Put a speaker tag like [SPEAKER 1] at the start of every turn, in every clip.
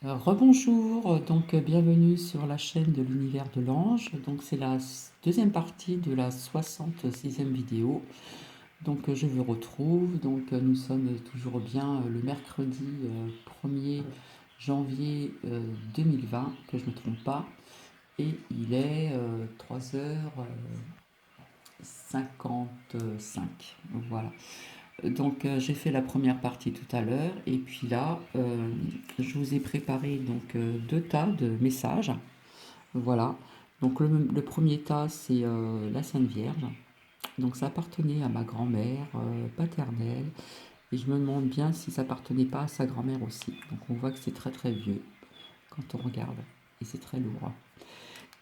[SPEAKER 1] Rebonjour, bienvenue sur la chaîne de l'univers de l'ange. Donc c'est la deuxième partie de la 66e vidéo. Je vous retrouve. Nous sommes toujours bien le mercredi 1er janvier 2020, que je ne me trompe pas. Et il est 3h55. Voilà. J'ai fait la première partie tout à l'heure et puis là je vous ai préparé deux tas de messages. Voilà. Le premier tas c'est la Sainte Vierge. Donc ça appartenait à ma grand-mère paternelle et je me demande bien si ça appartenait pas à sa grand-mère aussi. Donc on voit que c'est très très vieux quand on regarde et c'est très lourd.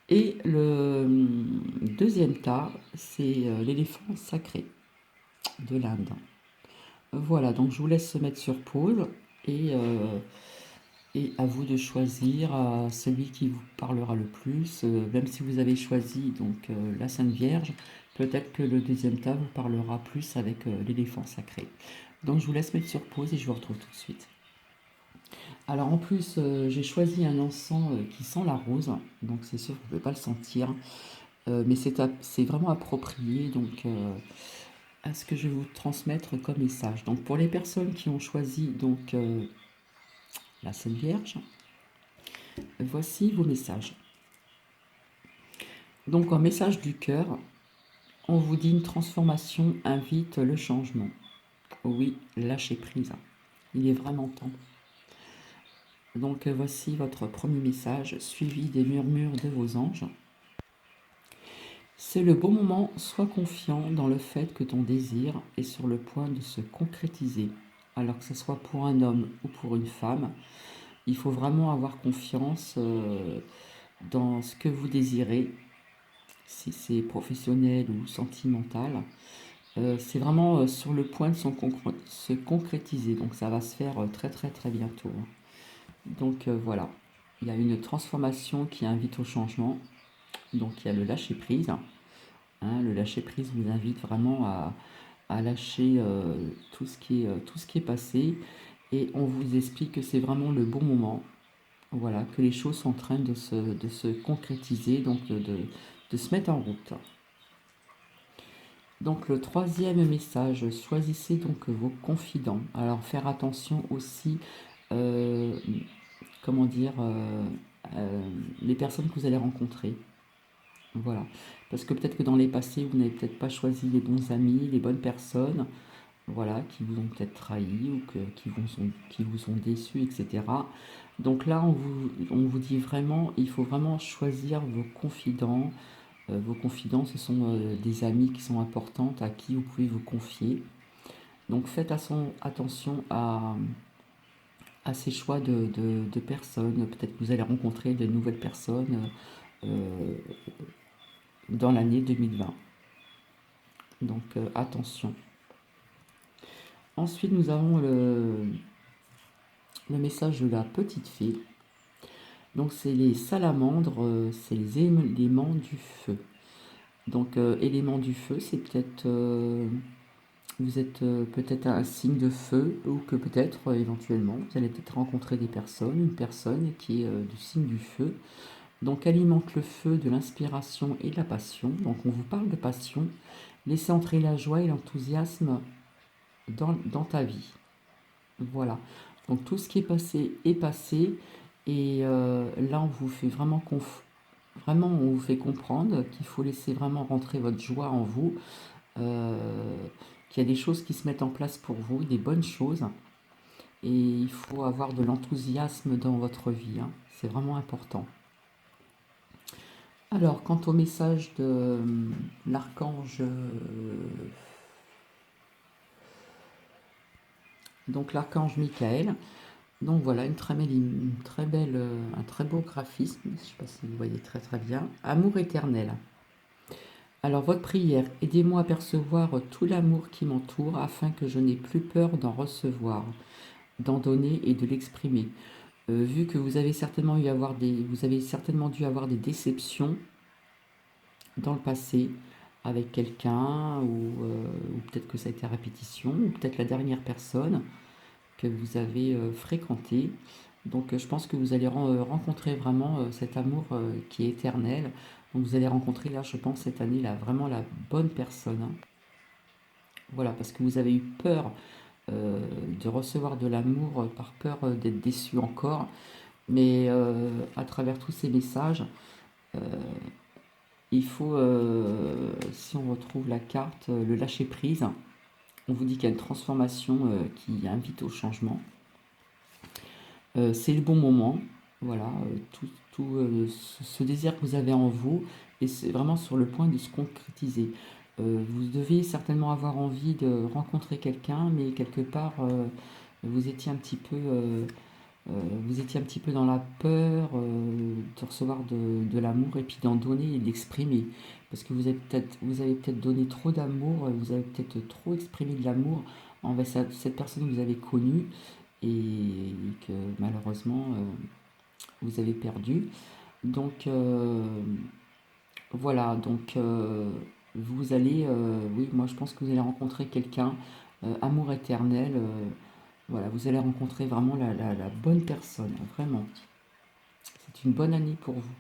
[SPEAKER 1] Et le deuxième tas c'est l'éléphant sacré de l'Inde. Voilà, donc je vous laisse se mettre sur pause et, euh, et à vous de choisir celui qui vous parlera le plus. Même si vous avez choisi la Sainte Vierge, peut-être que le deuxième tas vous parlera plus avec l'éléphant sacré. Donc je vous laisse mettre sur pause et je vous retrouve tout de suite. Alors en plus, j'ai choisi un encens qui sent la rose, donc c'est sûr que vous ne pouvez pas le sentir, mais c'est vraiment approprié à ce que je vais vous transmettre comme message. Donc pour les personnes qui ont choisi la Sainte Vierge, voici vos messages. Donc en message du cœur, on vous dit une transformation invite le changement. Oui, lâchez prise. Il est vraiment temps. Voici votre premier message, suivi des murmures de vos anges. C'est le bon moment, sois confiant dans le fait que ton désir est sur le point de se concrétiser. Alors que ce soit pour un homme ou pour une femme, il faut vraiment avoir confiance dans ce que vous désirez, si c'est professionnel ou sentimental. C'est vraiment sur le point de se concrétiser, donc ça va se faire très très très bientôt. Voilà, il y a une transformation qui invite au changement, donc il y a le lâcher prise. Hein, le lâcher prise vous invite vraiment à lâcher tout ce qui est passé et on vous explique que c'est vraiment le bon moment. Voilà, que les choses sont en train de se concrétiser, de se mettre en route. Donc le troisième message, choisissez donc vos confidents. Alors faire attention aussi, euh, comment dire, les personnes que vous allez rencontrer. Voilà. Parce que peut-être que dans les passés, vous n'avez peut-être pas choisi les bons amis, les bonnes personnes, voilà, qui vous ont peut-être trahi ou qui vous ont déçu, etc. Donc là, on vous dit vraiment, il faut vraiment choisir vos confidents. Vos confidents, ce sont des amis qui sont importantes, à qui vous pouvez vous confier. Donc faites attention à ces choix de personnes. Peut-être que vous allez rencontrer de nouvelles personnes dans l'année 2020. Attention. Ensuite, nous avons le message de la petite fée. Donc c'est les salamandres, c'est les éléments du feu. Éléments du feu, c'est peut-être vous êtes peut-être un signe de feu ou que peut-être éventuellement vous allez peut-être rencontrer une personne qui est du signe du feu. Donc alimente le feu de l'inspiration et de la passion. Donc on vous parle de passion. Laissez entrer la joie et l'enthousiasme dans ta vie. Voilà. Donc tout ce qui est passé et là on vous fait vraiment on vous fait comprendre qu'il faut laisser vraiment rentrer votre joie en vous, qu'il y a des choses qui se mettent en place pour vous, des bonnes choses et il faut avoir de l'enthousiasme dans votre vie, hein. C'est vraiment important. Alors, quant au message de l'archange, l'archange Michael, donc voilà, un très beau graphisme, je ne sais pas si vous voyez très très bien, amour éternel. Alors votre prière, aidez-moi à percevoir tout l'amour qui m'entoure afin que je n'ai plus peur d'en recevoir, d'en donner et de l'exprimer. Vu que vous avez certainement dû avoir des déceptions dans le passé avec quelqu'un ou peut-être que ça a été à répétition ou peut-être la dernière personne que vous avez fréquentée. Donc je pense que vous allez rencontrer vraiment cet amour qui est éternel. Donc vous allez rencontrer là, je pense, cette année, là, vraiment la bonne personne, hein. Voilà, parce que vous avez eu peur euh, de recevoir de l'amour par peur d'être déçu encore. Mais à travers tous ces messages, euh, il faut, si on retrouve la carte, le lâcher prise. On vous dit qu'il y a une transformation qui invite au changement. C'est le bon moment. Voilà, ce désir que vous avez en vous, et c'est vraiment sur le point de se concrétiser. Vous deviez certainement avoir envie de rencontrer quelqu'un, mais quelque part, vous étiez un petit peu, vous étiez un petit peu dans la peur de recevoir de l'amour et puis d'en donner et d'exprimer. Parce que vous avez peut-être donné trop d'amour, vous avez peut-être trop exprimé de l'amour envers cette personne que vous avez connue et que malheureusement vous avez perdu. Donc voilà, donc vous allez, oui, moi je pense que vous allez rencontrer quelqu'un, amour éternel, voilà, vous allez rencontrer vraiment la bonne personne, vraiment. C'est une bonne année pour vous.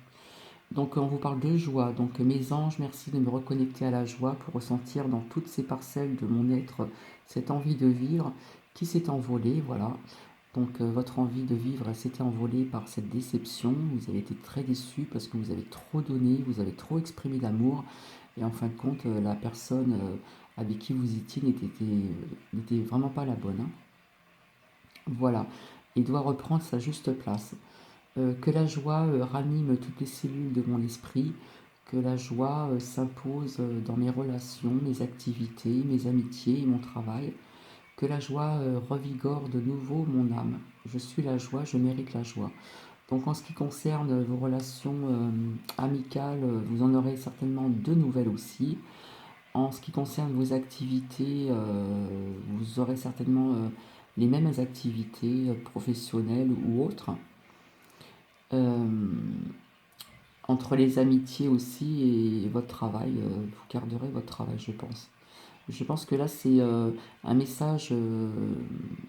[SPEAKER 1] Donc on vous parle de joie. Donc mes anges, merci de me reconnecter à la joie pour ressentir dans toutes ces parcelles de mon être cette envie de vivre qui s'est envolée. Voilà. Donc votre envie de vivre elle s'était envolée par cette déception. Vous avez été très déçu parce que vous avez trop donné, vous avez trop exprimé d'amour. Et en fin de compte, la personne avec qui vous étiez n'était vraiment pas la bonne, hein. Voilà. Il doit reprendre sa juste place. Que la joie ranime toutes les cellules de mon esprit, que la joie s'impose dans mes relations, mes activités, mes amitiés et mon travail, que la joie revigore de nouveau mon âme. Je suis la joie, je mérite la joie. Donc en ce qui concerne vos relations amicales, vous en aurez certainement de nouvelles aussi. En ce qui concerne vos activités, vous aurez certainement les mêmes activités professionnelles ou autres. Euh, Entre les amitiés aussi et votre travail, vous garderez votre travail, je pense. Je pense que là, c'est un message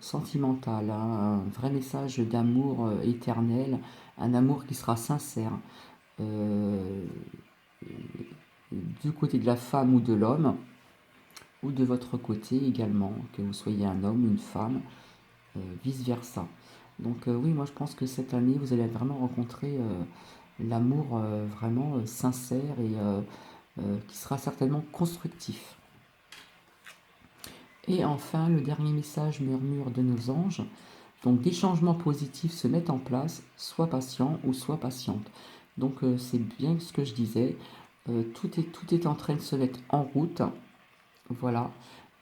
[SPEAKER 1] sentimental, hein, un vrai message d'amour éternel, un amour qui sera sincère, euh, du côté de la femme ou de l'homme, ou de votre côté également, que vous soyez un homme, une femme, vice-versa. Donc oui, moi je pense que cette année, vous allez vraiment rencontrer l'amour vraiment sincère et qui sera certainement constructif. Et enfin, le dernier message murmure de nos anges. Donc des changements positifs se mettent en place, sois patient ou sois patiente. Donc c'est bien ce que je disais, tout est en train de se mettre en route. Voilà.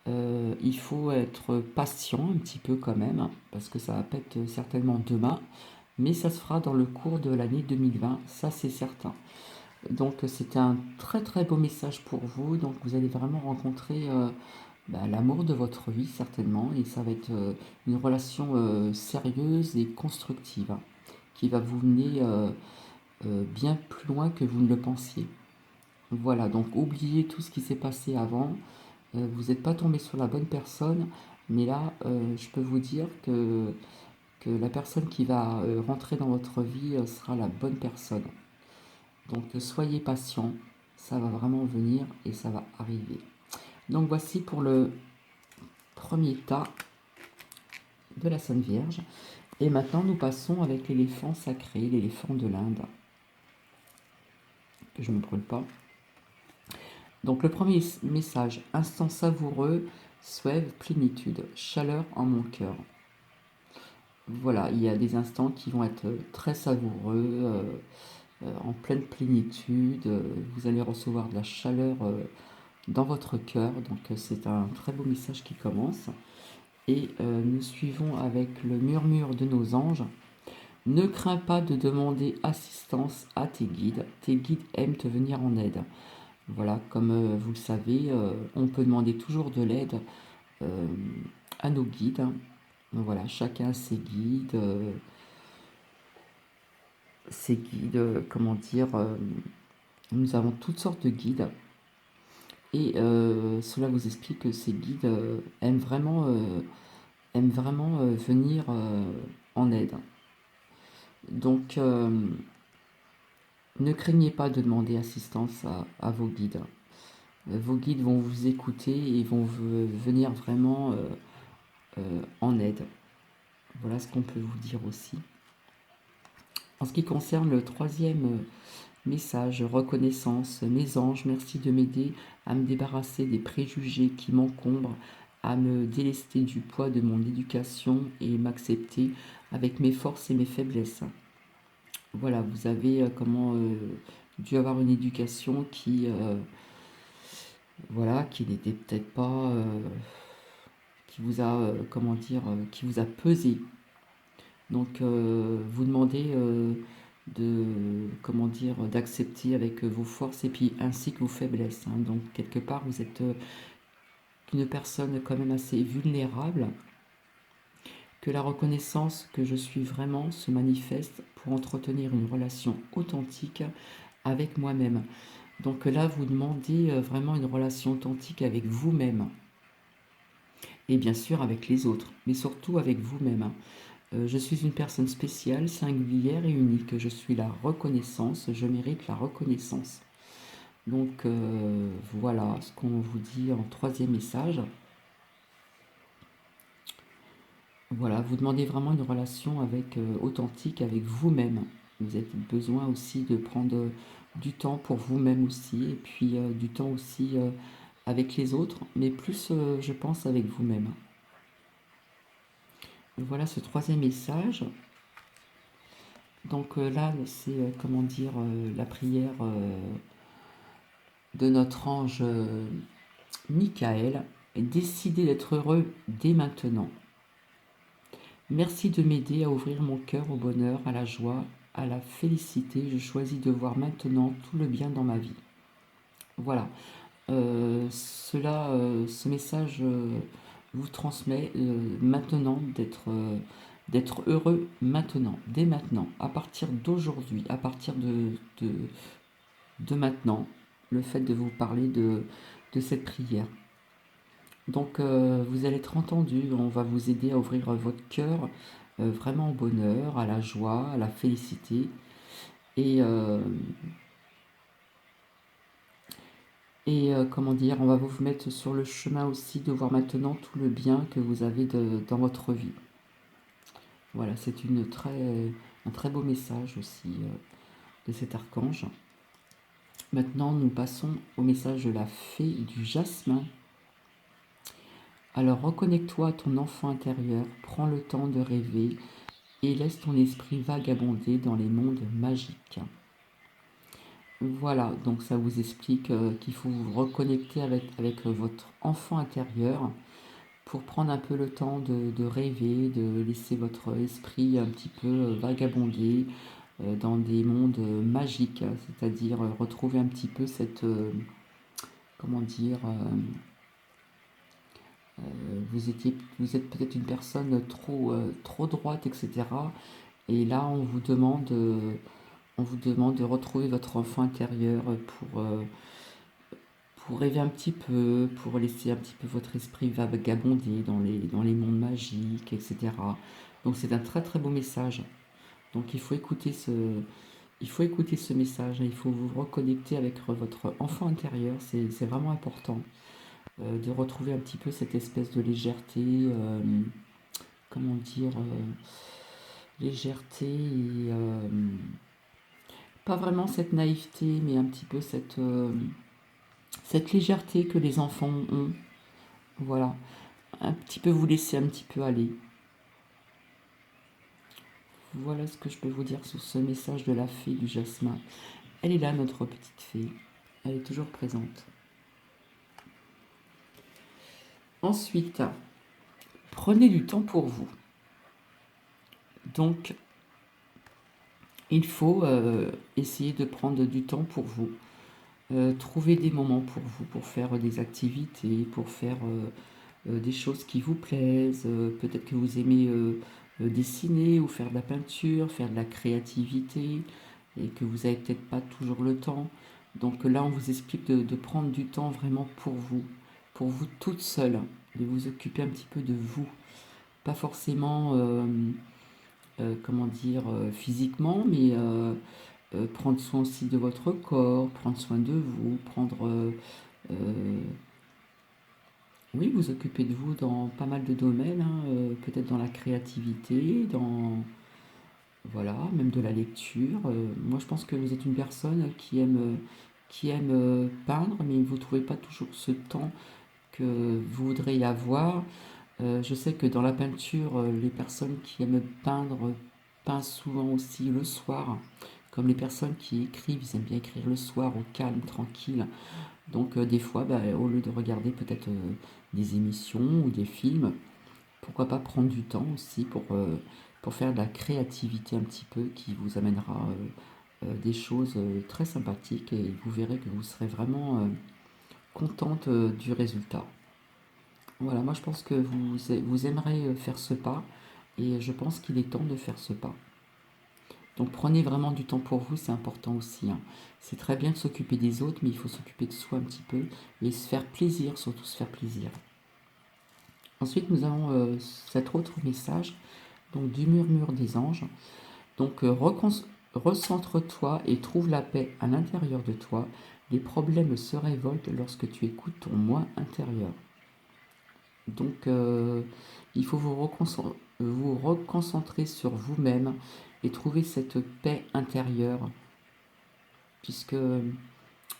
[SPEAKER 1] Il faut être patient un petit peu quand même, parce que ça va pas être certainement demain, mais ça se fera dans le cours de l'année 2020, ça c'est certain. Donc c'était un très très beau message pour vous, donc vous allez vraiment rencontrer l'amour de votre vie certainement, et ça va être une relation sérieuse et constructive, hein, qui va vous mener bien plus loin que vous ne le pensiez. Voilà, donc oubliez tout ce qui s'est passé avant. Vous n'êtes pas tombé sur la bonne personne, mais là, je peux vous dire que la personne qui va rentrer dans votre vie sera la bonne personne. Donc soyez patient, ça va vraiment venir et ça va arriver. Donc voici pour le premier tas de la Sainte Vierge. Et maintenant, nous passons avec l'éléphant sacré, l'éléphant de l'Inde. Que je ne me brûle pas. Donc le premier message, instant savoureux, souhait, plénitude, chaleur en mon cœur. Voilà, il y a des instants qui vont être très savoureux, en pleine plénitude. Vous allez recevoir de la chaleur dans votre cœur. Donc c'est un très beau message qui commence. Et nous suivons avec le murmure de nos anges. Ne crains pas de demander assistance à tes guides. Tes guides aiment te venir en aide. Voilà, comme vous le savez, on peut demander toujours de l'aide euh, à nos guides. Voilà, chacun ses guides, comment dire, nous avons toutes sortes de guides. Et cela vous explique que ces guides aiment vraiment venir en aide. Donc, ne craignez pas de demander assistance à vos guides. Vos guides vont vous écouter et vont venir vraiment en aide. Voilà ce qu'on peut vous dire aussi. En ce qui concerne le troisième message, reconnaissance, mes anges, merci de m'aider à me débarrasser des préjugés qui m'encombrent, à me délester du poids de mon éducation et m'accepter avec mes forces et mes faiblesses. Voilà, vous avez dû avoir une éducation voilà, qui n'était peut-être pas, qui vous a, qui vous a pesé. Donc, vous demandez d'accepter avec vos forces et puis ainsi que vos faiblesses, hein. Donc, quelque part, vous êtes une personne quand même assez vulnérable, que la reconnaissance que je suis vraiment se manifeste pour entretenir une relation authentique avec moi-même. Donc là, vous demandez vraiment une relation authentique avec vous-même et bien sûr avec les autres, mais surtout avec vous-même. Je suis une personne spéciale, singulière et unique. Je suis la reconnaissance, je mérite la reconnaissance. Donc voilà ce qu'on vous dit en troisième message. Voilà, vous demandez vraiment une relation authentique avec vous-même. Vous avez besoin aussi de prendre du temps pour vous-même aussi, et puis du temps aussi avec les autres, mais plus, je pense, avec vous-même. Voilà ce troisième message. Donc là, c'est, la prière de notre ange Michael. Décidez d'être heureux dès maintenant. Merci de m'aider à ouvrir mon cœur au bonheur, à la joie, à la félicité. Je choisis de voir maintenant tout le bien dans ma vie. Voilà. Ce message vous transmet maintenant d'être heureux maintenant, dès maintenant, à partir d'aujourd'hui, à partir de maintenant, le fait de vous parler de cette prière. Donc vous allez être entendu, on va vous aider à ouvrir votre cœur vraiment au bonheur, à la joie, à la félicité. Et, on va vous mettre sur le chemin aussi de voir maintenant tout le bien que vous avez dans votre vie. Voilà, c'est un très beau message aussi de cet archange. Maintenant, nous passons au message de la fée du jasmin. Alors reconnecte-toi à ton enfant intérieur, prends le temps de rêver et laisse ton esprit vagabonder dans les mondes magiques. Voilà, donc ça vous explique qu'il faut vous reconnecter avec votre enfant intérieur pour prendre un peu le temps de rêver, de laisser votre esprit un petit peu vagabonder dans des mondes magiques, c'est-à-dire retrouver un petit peu cette, comment dire, vous êtes peut-être une personne trop droite, etc. Et là, on vous demande de retrouver votre enfant intérieur pour rêver un petit peu, pour laisser un petit peu votre esprit vagabonder dans les mondes magiques, etc. Donc c'est un très très beau message. Donc il faut écouter ce message, il faut vous reconnecter avec votre enfant intérieur, c'est vraiment important de retrouver un petit peu cette espèce de légèreté, comment dire, légèreté et pas vraiment cette naïveté, mais un petit peu cette légèreté que les enfants ont. Voilà, un petit peu vous laisser un petit peu aller. Voilà ce que je peux vous dire sur ce message de la fée du jasmin. Elle est là, notre petite fée. Elle est toujours présente. Ensuite, prenez du temps pour vous. Donc, il faut essayer de prendre du temps pour vous. Trouver des moments pour vous, pour faire des activités, pour faire des choses qui vous plaisent. Peut-être que vous aimez dessiner ou faire de la peinture, faire de la créativité et que vous n'avez peut-être pas toujours le temps. Donc là, on vous explique de prendre du temps vraiment pour vous toute seule, de vous occuper un petit peu de vous. Pas forcément comment dire, physiquement, mais prendre soin aussi de votre corps, prendre soin de vous, euh, oui, vous occuper de vous dans pas mal de domaines, hein, peut-être dans la créativité, voilà, même de la lecture. Moi, je pense que vous êtes une personne qui aime peindre, mais vous ne trouvez pas toujours ce temps que vous voudriez avoir. Je sais que dans la peinture, les personnes qui aiment peindre peignent souvent aussi le soir, comme les personnes qui écrivent, ils aiment bien écrire le soir au calme, tranquille. Donc des fois, bah, au lieu de regarder peut-être des émissions ou des films, pourquoi pas prendre du temps aussi pour faire de la créativité un petit peu qui vous amènera des choses très sympathiques et vous verrez que vous serez vraiment contente du résultat. Voilà, moi je pense que vous aimerez faire ce pas et je pense qu'il est temps de faire ce pas. Donc prenez vraiment du temps pour vous, c'est important aussi, hein. C'est très bien de s'occuper des autres, mais il faut s'occuper de soi un petit peu et se faire plaisir, surtout se faire plaisir. Ensuite, nous avons cet autre message, donc du murmure des anges. Donc recentre-toi et trouve la paix à l'intérieur de toi. Les problèmes se révoltent lorsque tu écoutes ton moi intérieur. Donc il faut vous reconcentrer sur vous-même et trouver cette paix intérieure, puisque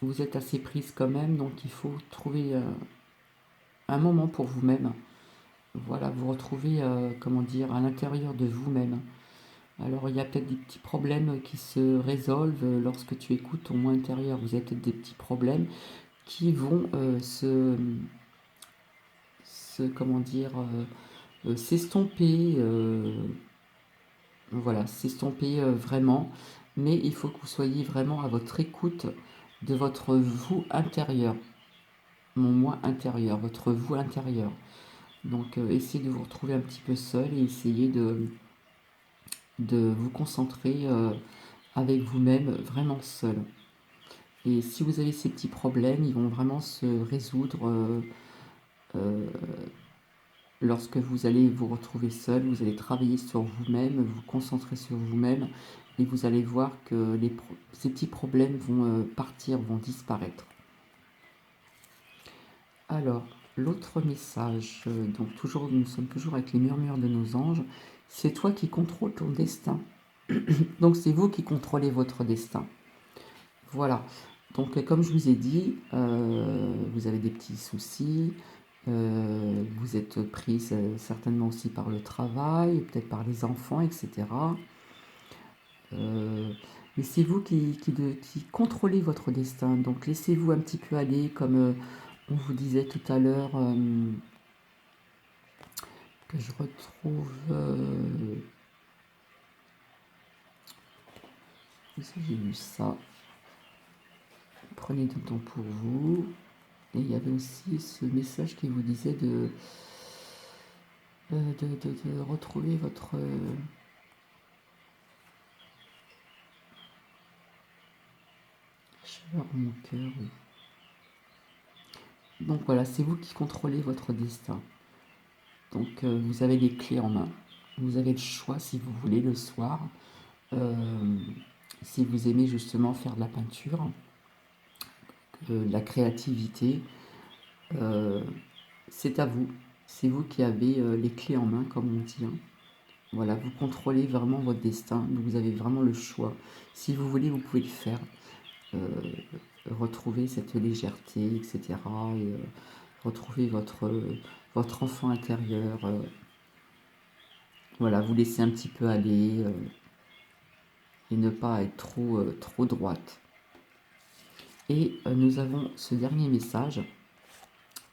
[SPEAKER 1] vous êtes assez prise quand même, donc il faut trouver un moment pour vous-même. Voilà, vous retrouvez, comment dire, à l'intérieur de vous-même. Alors il y a peut-être des petits problèmes qui se résolvent lorsque tu écoutes ton moi intérieur. Vous avez peut-être des petits problèmes qui vont comment dire, s'estomper, voilà, s'estomper vraiment. Mais il faut que vous soyez vraiment à votre écoute de votre vous intérieur, mon moi intérieur, votre vous intérieur. Donc essayez de vous retrouver un petit peu seul et essayez de vous concentrer avec vous-même vraiment seul. Et si vous avez ces petits problèmes, ils vont vraiment se résoudre euh, lorsque vous allez vous retrouver seul, vous allez travailler sur vous-même, vous concentrer sur vous-même, et vous allez voir que ces petits problèmes vont partir, vont disparaître. Alors, l'autre message, donc toujours, nous sommes toujours avec les murmures de nos anges, c'est toi qui contrôles ton destin. Donc c'est vous qui contrôlez votre destin. Voilà. Donc comme je vous ai dit, vous avez des petits soucis, vous êtes prise certainement aussi par le travail, peut-être par les enfants, etc. Euh, mais c'est vous qui contrôlez votre destin. Donc laissez-vous un petit peu aller, comme on vous disait tout à l'heure, que je retrouve... où est-ce que j'ai lu ça? Prenez du temps pour vous. Et il y avait aussi ce message qui vous disait de retrouver votre... chaleur dans mon cœur. Oui. Donc voilà, c'est vous qui contrôlez votre destin. Donc vous avez les clés en main. Vous avez le choix si vous voulez le soir. Euh, si vous aimez justement faire de la peinture, de la créativité, euh, c'est à vous. C'est vous qui avez les clés en main, comme on dit, hein. Voilà, vous contrôlez vraiment votre destin. Donc vous avez vraiment le choix. Si vous voulez, vous pouvez le faire. Euh, retrouver cette légèreté, etc. Et retrouver votre enfant intérieur. Voilà, vous laisser un petit peu aller et ne pas être trop droite. Et nous avons ce dernier message.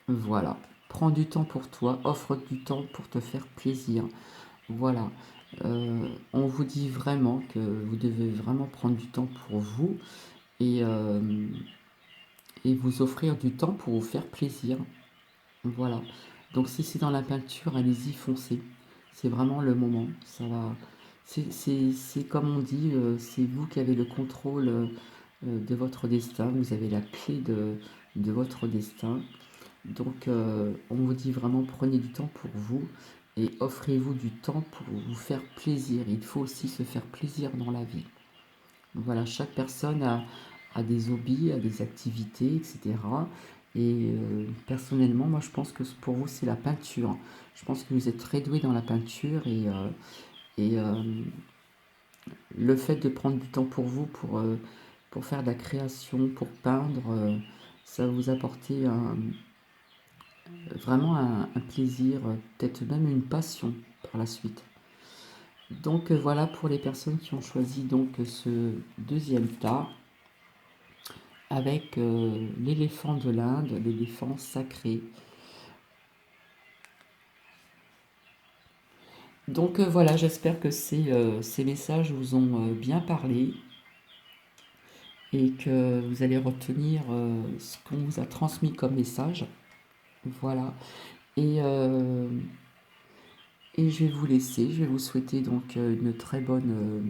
[SPEAKER 1] Voilà, prends du temps pour toi, offre du temps pour te faire plaisir. Voilà, on vous dit vraiment que vous devez vraiment prendre du temps pour vous et, euh, et vous offrir du temps pour vous faire plaisir. Voilà. Donc si c'est dans la peinture, allez-y, foncez. C'est vraiment le moment. Ça va. C'est comme on dit, c'est vous qui avez le contrôle de votre destin. Vous avez la clé de votre destin. Donc on vous dit vraiment prenez du temps pour vous et offrez-vous du temps pour vous faire plaisir. Il faut aussi se faire plaisir dans la vie. Voilà, chaque personne a des hobbies, a des activités, etc. Et personnellement, moi je pense que pour vous c'est la peinture. Je pense que vous êtes très doué dans la peinture et le fait de prendre du temps pour vous, pour faire de la création, pour peindre, ça va vous apporter vraiment un plaisir, peut-être même une passion par la suite. Donc voilà pour les personnes qui ont choisi donc ce deuxième tas avec l'éléphant de l'Inde, l'éléphant sacré. Donc voilà, j'espère que ces messages vous ont bien parlé et que vous allez retenir ce qu'on vous a transmis comme message. Voilà. Et, euh, et je vais vous laisser, je vais vous souhaiter donc une très bonne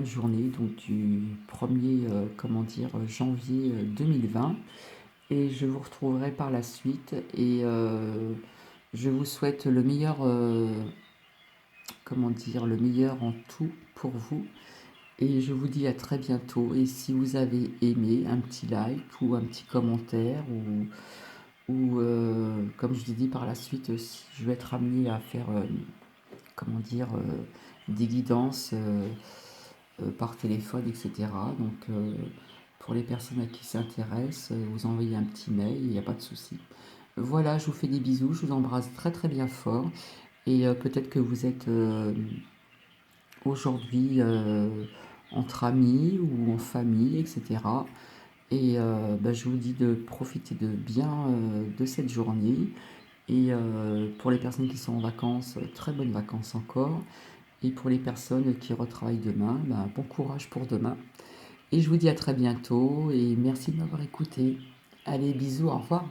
[SPEAKER 1] journée, donc du 1er comment dire, janvier 2020. Et je vous retrouverai par la suite et je vous souhaite le meilleur, comment dire, le meilleur en tout pour vous. Et je vous dis à très bientôt. Et si vous avez aimé, un petit like ou un petit commentaire ou comme je l'ai dit par la suite, si je vais être amené à faire, comment dire, des guidances par téléphone, etc. Donc pour les personnes à qui s'intéressent, vous envoyez un petit mail, il n'y a pas de souci. Voilà, je vous fais des bisous, je vous embrasse très très bien fort. Et peut-être que vous êtes aujourd'hui entre amis ou en famille, etc. Et bah, je vous dis de profiter de bien de cette journée. Et pour les personnes qui sont en vacances, très bonnes vacances encore. Et pour les personnes qui retravaillent demain, bah, bon courage pour demain. Et je vous dis à très bientôt et merci de m'avoir écouté. Allez, bisous, au revoir.